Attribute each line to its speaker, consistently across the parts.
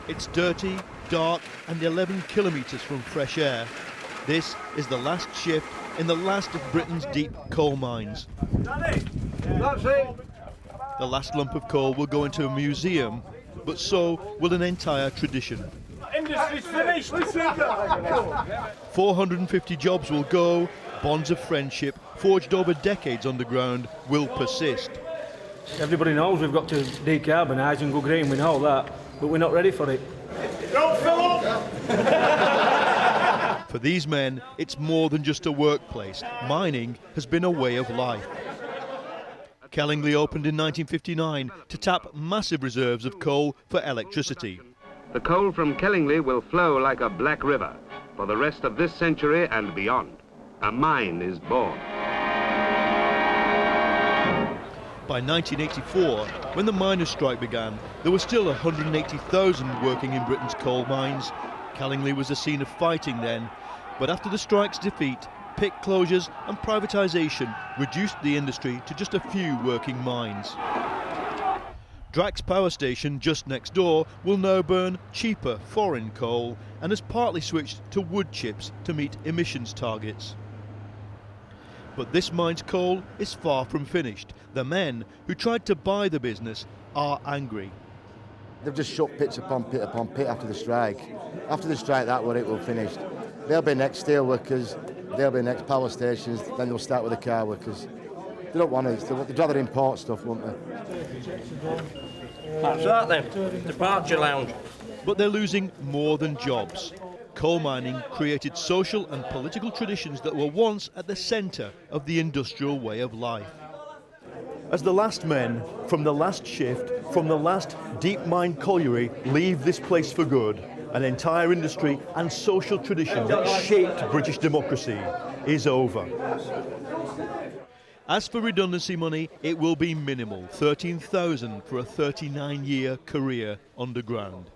Speaker 1: It's dirty, dark and 11 kilometres from fresh air. This is the last shift in the last of Britain's deep coal mines.
Speaker 2: Danny, that's it.
Speaker 1: The last lump of coal will go into a museum, but so will an entire tradition.
Speaker 2: Industry's finished.
Speaker 1: 450 jobs will go, bonds of friendship forged over decades underground will persist.
Speaker 3: Everybody knows we've got to decarbonise and go green, we know that, but we're not ready for it.
Speaker 2: Don't fill up!
Speaker 1: For these men, it's more than just a workplace. Mining has been a way of life. Kellingley opened in 1959 to tap massive reserves of coal for electricity.
Speaker 4: The coal from Kellingley will flow like a black river for the rest of this century and beyond. A mine is born.
Speaker 1: By 1984, when the miners' strike began, there were still 180,000 working in Britain's coal mines. Kellingley was a scene of fighting then, but after the strike's defeat, pit closures and privatisation reduced the industry to just a few working mines. Drax power station just next door will now burn cheaper foreign coal and has partly switched to wood chips to meet emissions targets. But this mine's coal is far from finished. The men who tried to buy the business are angry.
Speaker 5: They've just shut pit upon pit after the strike. After the strike, that what it will finish. They'll be next steel workers, they'll be next power stations, then they'll start with the car workers. They don't want it, they'd rather import stuff, wouldn't they?
Speaker 6: That's that then, departure lounge.
Speaker 1: But they're losing more than jobs. Coal mining created social and political traditions that were once at the centre of the industrial way of life. As the last men from the last shift, from the last deep mine colliery leave this place for good, an entire industry and social tradition that shaped British democracy is over. As for redundancy money, it will be minimal, 13,000 for a 39-year career underground.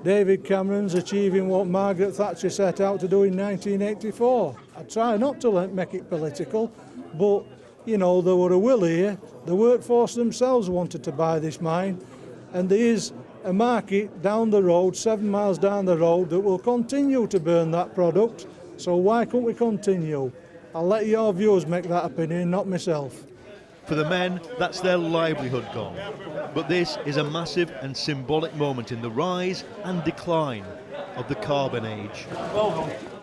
Speaker 7: David Cameron's achieving what Margaret Thatcher set out to do in 1984. I try not to make it political, but, you know, there were a will here. The workforce themselves wanted to buy this mine, and there is a market down the road, 7 miles down the road, that will continue to burn that product. So why can't we continue? I'll let your viewers make that opinion, not myself.
Speaker 1: For the men, that's their livelihood gone. But this is a massive and symbolic moment in the rise and decline of the carbon age.
Speaker 3: Well done.